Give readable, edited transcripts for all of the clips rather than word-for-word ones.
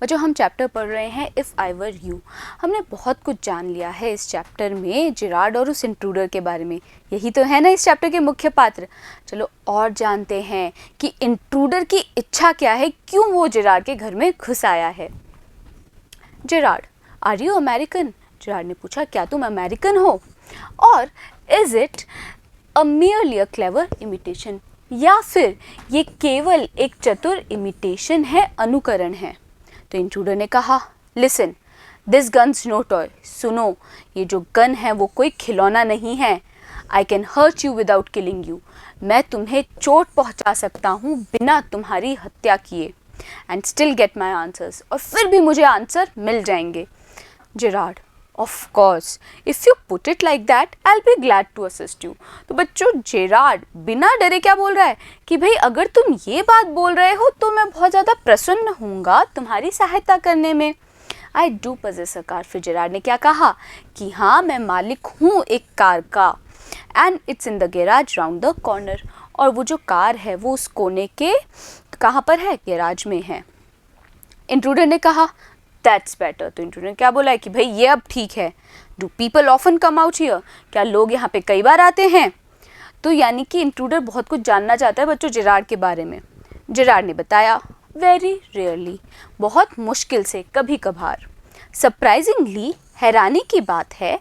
बच्चों हम चैप्टर पढ़ रहे हैं इफ़ आई वर यू। हमने बहुत कुछ जान लिया है इस चैप्टर में जेरार्ड और उस इंट्रूडर के बारे में। यही तो है ना इस चैप्टर के मुख्य पात्र। चलो और जानते हैं कि इंट्रूडर की इच्छा क्या है, क्यों वो जेरार्ड के घर में घुस आया है। Gerard, are you American? Gerard ने पूछा, क्या तुम अमेरिकन हो? और is it a merely a clever imitation, या फिर ये केवल एक चतुर इमिटेशन है, अनुकरण है। तो इंट्रूडर ने कहा, listen, this gun's no toy. सुनो, ये जो गन है वो कोई खिलौना नहीं है। I can hurt you without killing you. मैं तुम्हें चोट पहुंचा सकता हूँ बिना तुम्हारी हत्या किए। And still get my answers, और फिर भी मुझे आंसर मिल जाएंगे। Gerard, of course, if you put it like that I will be glad to assist you. तो बच्चों जेरार्ड बिना डरे क्या बोल रहा है कि भाई अगर तुम ये बात बोल रहे हो तो मैं बहुत ज़्यादा प्रसन्न होऊंगा तुम्हारी सहायता करने में। I do possess a car. फिर जेरार्ड ने क्या कहा कि हाँ, मैं मालिक हूँ एक कार का। And it's in the garage round the corner, और वो जो कार है वो उस कोने के कहाँ पर है? गैराज में है। इंट्रूडर ने कहा, दैट्स बेटर। तो इंट्रूडर ने क्या बोला है कि भाई ये अब ठीक है। Do people often come out here? क्या लोग यहाँ पे कई बार आते हैं? तो यानी कि इंट्रूडर बहुत कुछ जानना चाहता है बच्चों जेरार्ड के बारे में। जेरार्ड ने बताया, वेरी रेयरली, बहुत मुश्किल से, कभी कभार। सरप्राइजिंगली, हैरानी की बात है,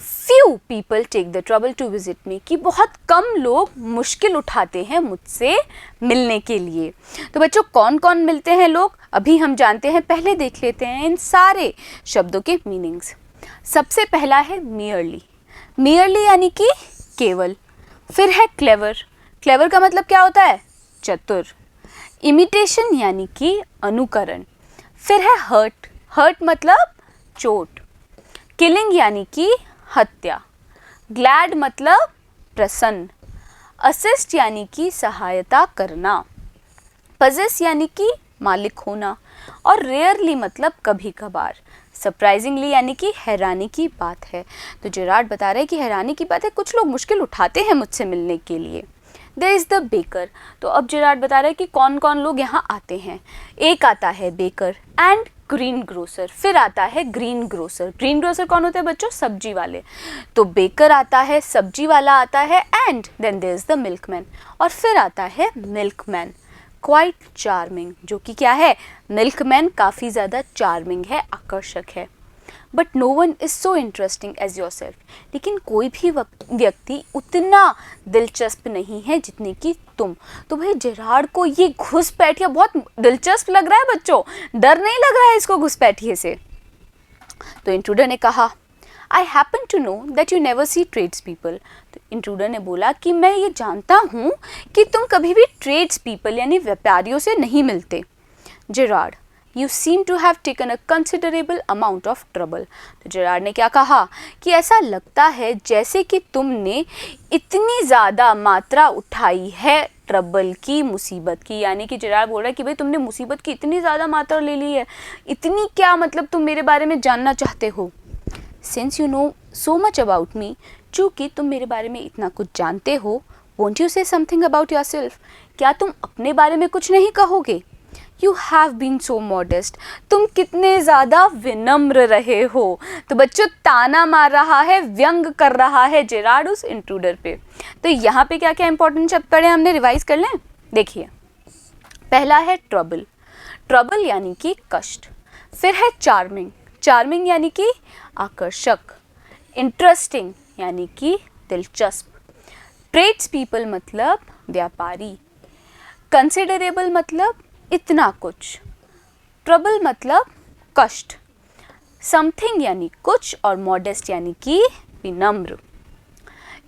few people take the trouble to visit me, कि बहुत कम लोग मुश्किल उठाते हैं मुझसे मिलने के लिए। तो बच्चों कौन कौन मिलते हैं लोग, अभी हम जानते हैं। पहले देख लेते हैं इन सारे शब्दों के मीनिंग्स। सबसे पहला है मियरली। मियरली यानी कि केवल। फिर है क्लेवर। क्लेवर का मतलब क्या होता है? चतुर। इमिटेशन यानी कि अनुकरण। फिर है हर्ट। हर्ट मतलब चोट। किलिंग यानी कि हत्या। ग्लैड मतलब प्रसन्न। असिस्ट यानी कि सहायता करना। पजेस यानी कि मालिक होना। और रेयरली मतलब कभी कभार। सरप्राइजिंगली यानी कि हैरानी की बात है। तो जेरार्ड बता रहे हैं कि हैरानी की बात है, कुछ लोग मुश्किल उठाते हैं मुझसे मिलने के लिए। There is the baker. तो अब जेरार्ड बता रहे हैं कि कौन कौन लोग यहाँ आते हैं। एक आता है बेकर एंड ग्रीन ग्रोसर। फिर आता है ग्रीन ग्रोसर। ग्रीन ग्रोसर कौन होते हैं बच्चों? सब्जी वाले। तो बेकर आता है, सब्जी वाला आता है, and then there is the milkman. और फिर आता है मिल्कमैन। क्वाइट चार्मिंग, जो कि क्या है? मिल्कमैन काफ़ी ज़्यादा चार्मिंग है, आकर्षक है। But no one is so interesting as yourself. लेकिन कोई भी व्यक्ति उतना दिलचस्प नहीं है जितनी कि तुम। तो भाई जेरार्ड को ये घुसपैठिया बहुत दिलचस्प लग रहा है बच्चों, डर नहीं लग रहा है इसको घुसपैठिए से। तो इंट्रूडर ने कहा, I happen to know that you never see trades people. तो इंट्रूडर ने बोला कि मैं ये जानता हूँ कि तुम कभी भी ट्रेड्स पीपल यानी व्यापारियों से नहीं मिलते। Gerard, you seem to have taken a considerable amount of trouble. तो जेरार्ड ने क्या कहा कि ऐसा लगता है जैसे कि तुमने इतनी ज़्यादा मात्रा उठाई है ट्रबल की, मुसीबत की। यानी कि जेरार्ड बोल रहा है कि भाई तुमने मुसीबत की इतनी ज़्यादा मात्रा ले ली है। इतनी क्या मतलब तुम मेरे बारे में जानना चाहते हो। Since you know so much about me, चूँकि तुम मेरे बारे में इतना कुछ जानते हो, won't you say something about yourself? क्या तुम अपने बारे में कुछ नहीं कहोगे? You have been so modest. तुम कितने ज़्यादा विनम्र रहे हो। तो बच्चों ताना मार रहा है, व्यंग कर रहा है जेरार्ड उस इंट्रूडर पे। तो यहाँ पे क्या क्या इंपॉर्टेंट शब्द पढ़े हमने, रिवाइज कर लें। देखिए, पहला है ट्रबल। ट्रबल यानी कि कष्ट। फिर है चार्मिंग। चार्मिंग यानी कि आकर्षक। इंटरेस्टिंग यानी कि दिलचस्प। ट्रेड्स पीपल मतलब व्यापारी। कंसिडरेबल मतलब इतना कुछ। ट्रबल मतलब कष्ट। समथिंग यानी कुछ, और मॉडेस्ट यानी कि विनम्र।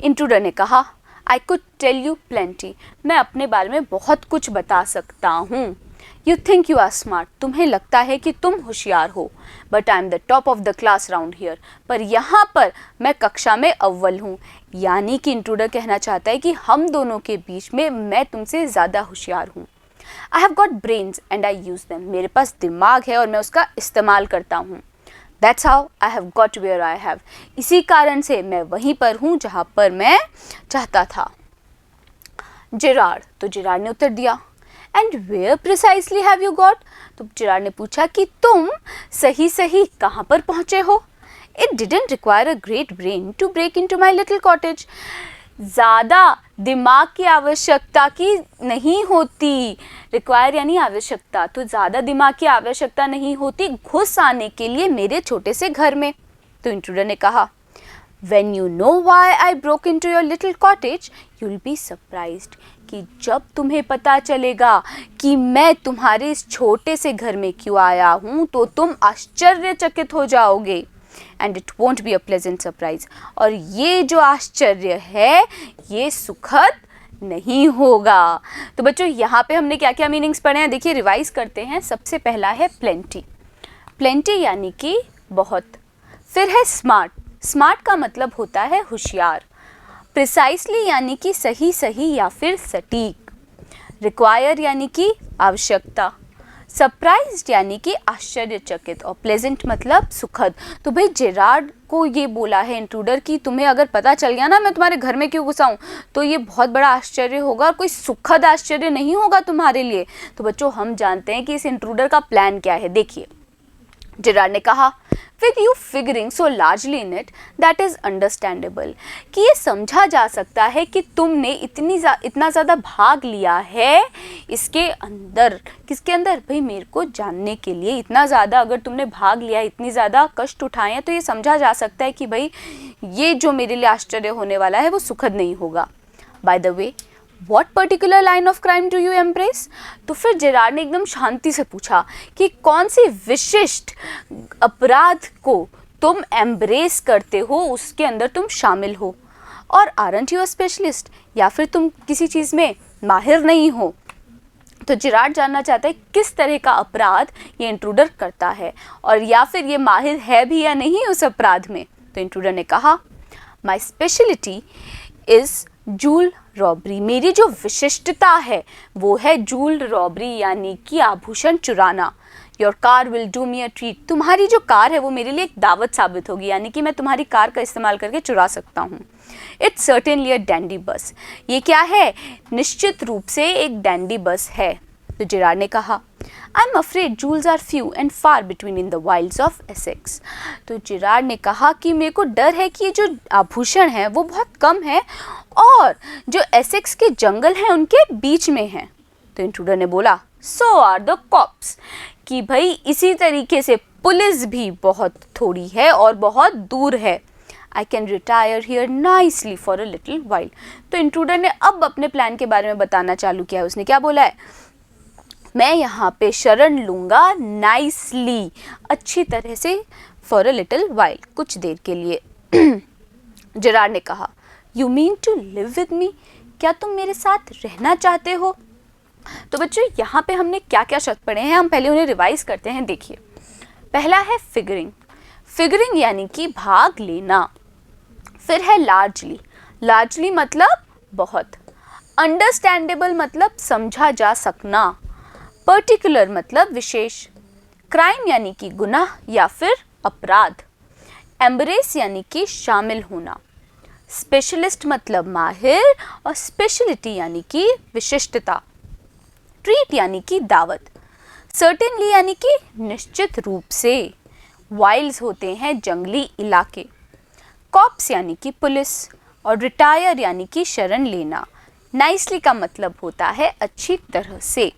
इंट्रूडर ने कहा, I could tell you plenty. मैं अपने बारे में बहुत कुछ बता सकता हूँ। You think you are smart. तुम्हें लगता है कि तुम होशियार हो। But I am the top of the class round here. पर यहाँ पर मैं कक्षा में अव्वल हूँ। यानी कि इंट्रूडर कहना चाहता है कि हम दोनों के बीच में मैं तुमसे ज़्यादा होशियार हूँ। I have got brains and I use them. मेरे पास दिमाग है और मैं उसका इस्तेमाल करता हूँ। That's how I have got where I have. इसी कारण से मैं वहीं पर हूँ जहाँ पर मैं चाहता था। जेरार्ड, तो जेरार्ड ने उत्तर दिया, and where precisely have you got? तो जिराड ने पूछा कि तुम सही सही कहाँ पर पहुँचे हो? It didn't require a great brain to break into my little cottage. ज़्यादा दिमाग की आवश्यकता की नहीं होती, रिक्वायर यानी आवश्यकता, तो ज़्यादा दिमाग की आवश्यकता नहीं होती घुस आने के लिए मेरे छोटे से घर में। तो इंट्रूडर ने कहा, When you know why I broke into your little cottage, you'll be surprised कि जब तुम्हें पता चलेगा कि मैं तुम्हारे इस छोटे से घर में क्यों आया हूँ तो तुम आश्चर्यचकित हो जाओगे। And it won't be a pleasant surprise, और ये जो आश्चर्य है ये सुखद नहीं होगा। तो बच्चों यहाँ पे हमने क्या क्या मीनिंग्स पढ़े हैं, देखिए रिवाइज करते हैं। सबसे पहला है प्लेंटी, प्लेंटी यानी कि बहुत। फिर है स्मार्ट, स्मार्ट का मतलब होता है होशियार। प्रिसाइसली यानी कि सही सही या फिर सटीक। रिक्वायर यानी कि आवश्यकता। सरप्राइज्ड यानी कि आश्चर्यचकित। और प्लेजेंट मतलब सुखद। तो भाई जेरार्ड को ये बोला है इंट्रूडर कि तुम्हें अगर पता चल गया ना मैं तुम्हारे घर में क्यों घुसा हूँ तो ये बहुत बड़ा आश्चर्य होगा और कोई सुखद आश्चर्य नहीं होगा तुम्हारे लिए। तो बच्चों हम जानते हैं कि इस इंट्रूडर का प्लान क्या है। देखिए जेरार्ड ने कहा, with you figuring so largely in it, that is understandable, कि ये समझा जा सकता है कि तुमने इतना ज़्यादा भाग लिया है इसके अंदर। किसके अंदर? भाई मेरे को जानने के लिए इतना ज़्यादा अगर तुमने भाग लिया, इतनी ज़्यादा कष्ट उठाए हैं तो ये समझा जा सकता है कि भाई ये जो मेरे लिए आश्चर्य होने वाला है वो सुखद नहीं होगा। By the way, What particular line of crime do you embrace? तो फिर जेरार्ड ने एकदम शांति से पूछा कि कौन सी विशिष्ट अपराध को तुम एम्ब्रेस करते हो, उसके अंदर तुम शामिल हो। और आरंट यू अ स्पेशलिस्ट, या फिर तुम किसी चीज़ में माहिर नहीं हो। तो जेरार्ड जानना चाहता है किस तरह का अपराध ये इंट्रूडर करता है और या फिर ये माहिर है भी या नहीं उस अपराध में। तो इंट्रूडर ने कहा, my speciality is joule robbery, मेरी जो विशिष्टता है वो है जूल रॉबरी यानी कि आभूषण चुराना। Your car will do me a treat, तुम्हारी जो कार है वो मेरे लिए एक दावत साबित होगी, यानी कि मैं तुम्हारी कार का इस्तेमाल करके चुरा सकता हूँ। इट्स सर्टेनली अ डैंडी बस, ये क्या है? निश्चित रूप से एक डैंडी बस है। तो जेरार्ड ने कहा, I am afraid jewels are few and far between in the wilds of Essex. तो जेरार्ड ने कहा कि मेरे को डर है कि ये जो आभूषण है वो बहुत कम है और जो एसेक्स के जंगल हैं उनके बीच में हैं। तो इंट्रूडर ने बोला, सो आर द कॉप्स, कि भाई इसी तरीके से पुलिस भी बहुत थोड़ी है और बहुत दूर है। I can retire here nicely for a little while. तो इंट्रूडर ने अब अपने प्लान के बारे में बताना चालू किया है। उसने क्या बोला है, मैं यहाँ पे शरण लूँगा नाइसली, अच्छी तरह से, फॉर अ लिटिल वाइल, कुछ देर के लिए। जेरार्ड ने कहा, you mean to live with me, क्या तुम मेरे साथ रहना चाहते हो? तो बच्चों यहाँ पे हमने क्या क्या शब्द पढ़े हैं, हम पहले उन्हें रिवाइज करते हैं। देखिए पहला है फिगरिंग, फिगरिंग यानी कि भाग लेना। फिर है लार्जली, लार्जली मतलब बहुत। अंडरस्टैंडेबल मतलब समझा जा सकना। पर्टिकुलर मतलब विशेष। क्राइम यानी कि गुनाह या फिर अपराध। एम्ब्रेस यानी कि शामिल होना। स्पेशलिस्ट मतलब माहिर और स्पेशलिटी यानी कि विशिष्टता। ट्रीट यानी कि दावत। सर्टेनली यानी कि निश्चित रूप से। वाइल्ड्स होते हैं जंगली इलाके। कॉप्स यानी कि पुलिस और रिटायर यानी कि शरण लेना। नाइसली का मतलब होता है अच्छी तरह से।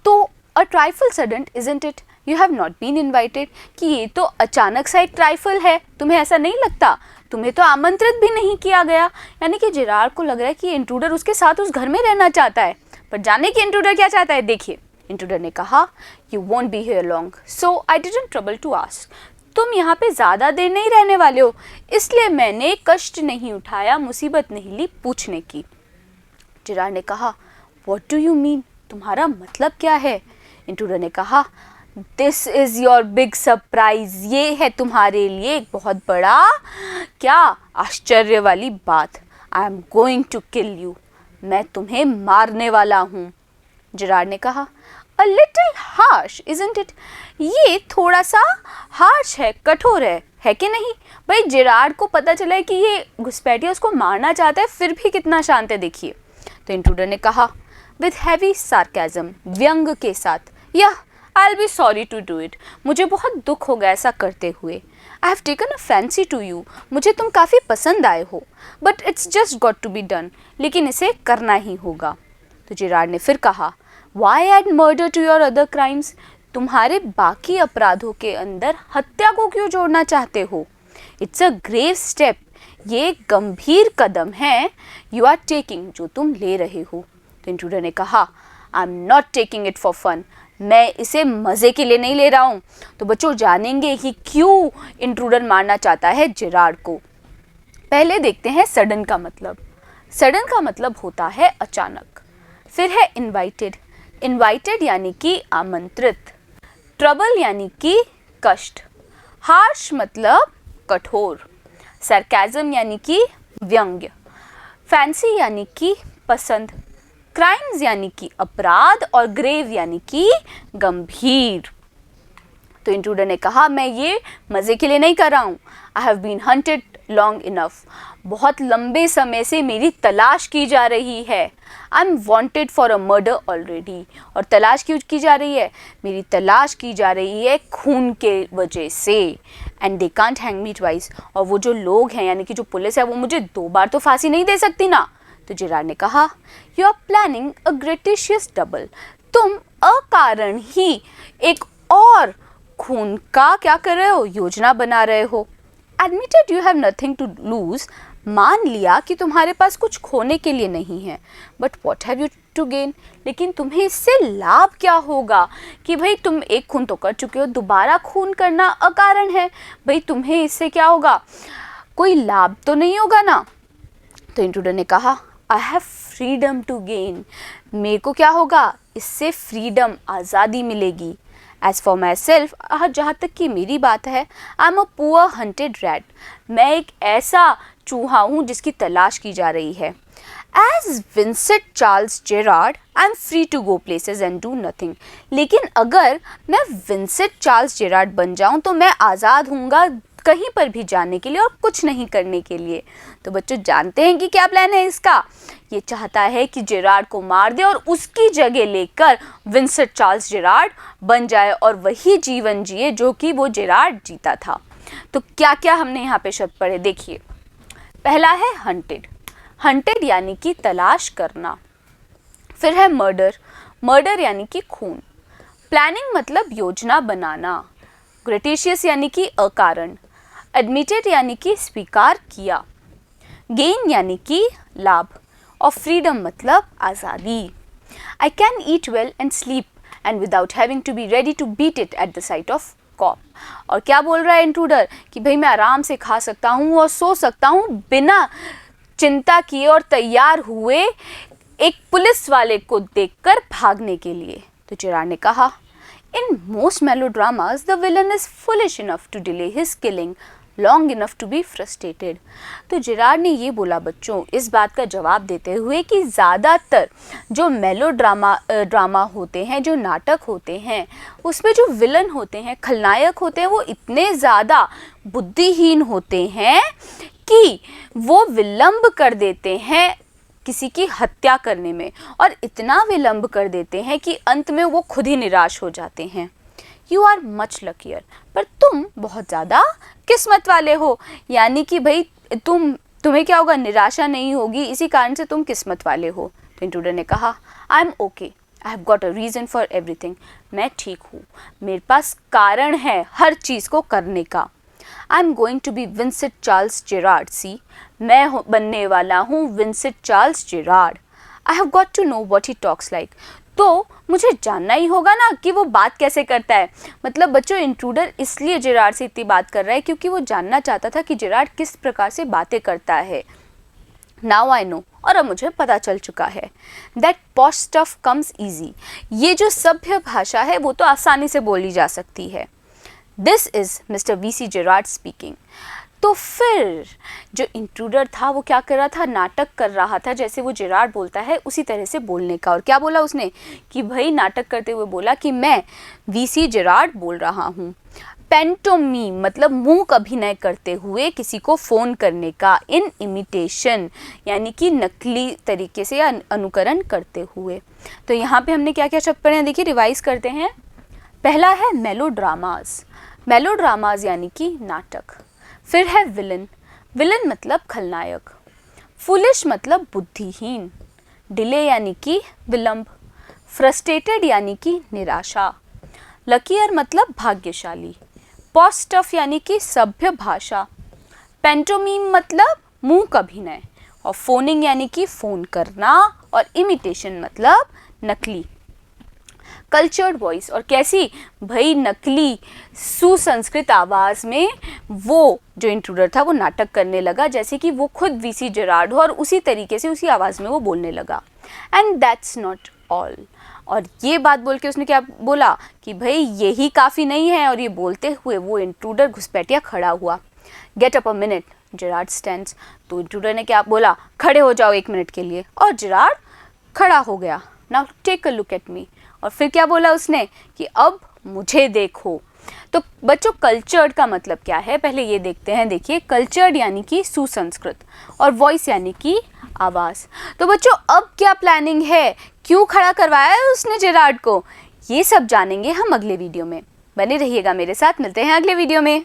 तो a trifle sudden isn't it, you have not been invited, कि ये तो अचानक सा एक ट्राइफल है, तुम्हें ऐसा नहीं लगता? तुम्हें तो आमंत्रित भी नहीं किया गया। यानी कि जेरार्ड को लग रहा है कि इंट्रूडर उसके साथ उस घर में रहना चाहता है, पर जाने कि इंट्रूडर क्या चाहता है। देखिए इंट्रूडर ने कहा, you won't be here long so I didn't trouble to ask, तुम यहाँ पे ज़्यादा देर नहीं रहने वाले हो इसलिए मैंने कष्ट नहीं उठाया, मुसीबत नहीं ली पूछने की। जेरार्ड ने कहा, व्हाट डू यू मीन, तुम्हारा मतलब क्या है? इंट्रूडर ने कहा, this is your big surprise, ये है तुम्हारे लिए एक बहुत बड़ा क्या आश्चर्य वाली बात। I am going to kill you, मैं तुम्हें मारने वाला हूँ। जेरार्ड ने कहा, a little harsh isn't it, ये थोड़ा सा हार्श है, कठोर है कि नहीं? भाई जेरार्ड को पता चला है कि ये घुसपैठिया उसको मारना चाहता है, फिर भी कितना शांत है। देखिए तो इंट्रूडर ने कहा, विद हैवी सार्केज्म, व्यंग के साथ, यह I'll be sorry to do it. मुझे बहुत दुख होगा ऐसा करते हुए. I have taken a fancy to you. मुझे तुम काफ़ी पसंद आए हो. But it's just got to be done. लेकिन इसे करना ही होगा. तो जेरार्ड ने फिर कहा, Why add murder to your other crimes? तुम्हारे बाकी अपराधों के अंदर हत्या को क्यों जोड़ना चाहते हो? It's a grave step. ये एक गंभीर कदम है. You are taking, जो तुम ले रहे हो. तो इंट्रूडर ने कहा, I'm not taking it for fun. मैं इसे मज़े के लिए नहीं ले रहा हूँ. तो बच्चों जानेंगे कि क्यों इंट्रूडर मारना चाहता है जेरार्ड को. पहले देखते हैं सडन का मतलब. सडन का मतलब होता है अचानक. फिर है इनवाइटेड. इनवाइटेड यानी कि आमंत्रित. ट्रबल यानी कि कष्ट. हार्श मतलब कठोर. सरकाज़म यानी कि व्यंग्य. फैंसी यानी कि पसंद. क्राइम्स यानी कि अपराध और ग्रेव यानी कि गंभीर. तो इंट्रूडर ने कहा, मैं ये मज़े के लिए नहीं कर रहा हूँ. I have been hunted long enough. बहुत लंबे समय से मेरी तलाश की जा रही है. I M wanted for a murder already. और तलाश क्यों की जा रही है? मेरी तलाश की जा रही है खून के वजह से. And they can't hang me twice. और वो जो लोग हैं यानी कि जो पुलिस है वो मुझे 2 बार तो फांसी नहीं दे सकती ना. तो जेरार्ड ने कहा, you are planning a gratuitous double. तुम अकारण ही एक और खून का क्या कर रहे हो? योजना बना रहे हो. Admitted you have nothing to lose. मान लिया कि तुम्हारे पास कुछ खोने के लिए नहीं है. But what have you to gain. लेकिन तुम्हें इससे लाभ क्या होगा? कि भाई तुम एक खून तो कर चुके हो, दोबारा खून करना अकारण है. भाई तुम्हें इससे क्या होगा? कोई लाभ तो नहीं होगा ना. तो इंट्रूडर ने कहा, I have freedom to gain. मेरे को क्या होगा? इससे फ्रीडम, आज़ादी मिलेगी. एज फॉर माई सेल्फ, जहाँ तक कि मेरी बात है, I am a poor hunted rat. मैं एक ऐसा चूहा हूँ जिसकी तलाश की जा रही है. As Vincent Charles Gerard, I am free to go places and do nothing. लेकिन अगर मैं विंसेंट चार्ल्स जेरार्ड बन जाऊँ तो मैं आज़ाद हूँगा कहीं पर भी जाने के लिए और कुछ नहीं करने के लिए. तो बच्चों जानते हैं कि क्या प्लान है इसका? ये चाहता है कि जेरार्ड को मार दे और उसकी जगह लेकर विंसेंट चार्ल्स जेरार्ड बन जाए और वही जीवन जिए जो कि वो जेरार्ड जीता था. तो क्या क्या हमने यहाँ पे शब्द पढ़े देखिए. पहला है हंटेड. हंटेड यानी कि तलाश करना. फिर है मर्डर. मर्डर यानी कि खून. प्लानिंग मतलब योजना बनाना. ग्रेटिशियस यानी कि अकारण. एडमिटेड यानी कि स्वीकार किया. गेन यानी कि लाभ. और फ्रीडम मतलब आज़ादी. I can eat well and sleep and without having to be ready to beat it at the sight of cop. और क्या बोल रहा है इंट्रूडर? कि भाई मैं आराम से खा सकता हूँ और सो सकता हूँ बिना चिंता किए और तैयार हुए एक पुलिस वाले को देखकर भागने के लिए. तो जेरार्ड ने कहा, In most melodramas, the villain is foolish enough to delay his killing long enough to be frustrated. तो जेरार्ड ने ये बोला बच्चों इस बात का जवाब देते हुए कि ज़्यादातर जो ड्रामा होते हैं, जो नाटक होते हैं, उसमें जो विलन होते हैं, खलनायक होते हैं, वो इतने ज़्यादा बुद्धिहीन होते हैं कि वो विलंब कर देते हैं किसी की हत्या करने में, और इतना विलंब कर देते हैं कि अंत में वो खुद ही निराश हो जाते हैं. You are much luckier. पर तुम बहुत ज़्यादा किस्मत वाले हो. यानी कि भाई तुम्हें क्या होगा? निराशा नहीं होगी. इसी कारण से तुम किस्मत वाले हो. तो इंट्रूडर ने कहा, I M okay. I have got a reason for everything. मैं ठीक हूँ. मेरे पास कारण है हर चीज़ को करने का. I am going to be Vincent Charles Gerard. See, मैं बनने वाला हूँ Vincent Charles Gerard. I have got to know what he talks like. तो मुझे जानना ही होगा ना कि वो बात कैसे करता है. मतलब बच्चों इंट्रूडर इसलिए जेरार्ड से इतनी बात कर रहा है क्योंकि वो जानना चाहता था कि जेरार्ड किस प्रकार से बातें करता है. Now I know. और अब मुझे पता चल चुका है. That posh stuff comes easy. ये जो सभ्य भाषा है वो तो आसानी से बोली जा सकती है. This is mister V C. Gerard speaking. तो फिर जो इंट्रूडर था वो क्या कर रहा था? नाटक कर रहा था. जैसे वो जेरार्ड बोलता है उसी तरह से बोलने का. और क्या बोला उसने? कि भाई नाटक करते हुए बोला कि मैं वी.सी. जेरार्ड बोल रहा हूँ. पेंटोमीम मतलब मूक अभिनय करते हुए किसी को फ़ोन करने का, इन इमिटेशन यानी कि नकली तरीके से या अनुकरण करते हुए। तो यहाँ पे हमने क्या क्या शब्द पढ़े हैं, देखिए रिवाइज करते हैं। पहला है मेलोड्रामाज, मेलोड्रामाज यानी कि नाटक। फिर है विलन, विलन मतलब खलनायक। फुलिश मतलब बुद्धिहीन। डिले यानी कि विलंब। फ्रस्ट्रेटेड यानी कि निराशा। लकीयर मतलब भाग्यशाली। पॉस्टफ यानी कि सभ्य भाषा। पेंटोमीम मतलब मूक अभिनय। और फोनिंग यानी कि फ़ोन करना। और इमिटेशन मतलब नकली। कल्चर्ड वॉइस, और कैसी भाई, नकली सुसंस्कृत आवाज़ में वो जो इंट्रूडर था वो नाटक करने लगा जैसे कि वो खुद वीसी जेरार्ड हो और उसी तरीके से उसी आवाज़ में वो बोलने लगा। एंड दैट्स नॉट ऑल, और ये बात बोल के उसने क्या बोला कि भाई यही काफ़ी नहीं है, और ये बोलते हुए वो इंट्रूडर घुसपैठिया खड़ा हुआ। Get up a minute, Gerard stands. तो इंट्रूडर ने क्या बोला, खड़े हो जाओ 1 मिनट के लिए, और जेरार्ड खड़ा हो गया। Now take a look at me, और फिर क्या बोला उसने कि अब मुझे देखो। तो बच्चों कल्चर्ड का मतलब क्या है, पहले ये देखते हैं। देखिए कल्चर्ड यानी कि सुसंस्कृत, और वॉइस यानी कि आवाज़। तो बच्चों अब क्या प्लानिंग है, क्यों खड़ा करवाया है उसने जेरार्ड को, ये सब जानेंगे हम अगले वीडियो में। बने रहिएगा मेरे साथ, मिलते हैं अगले वीडियो में।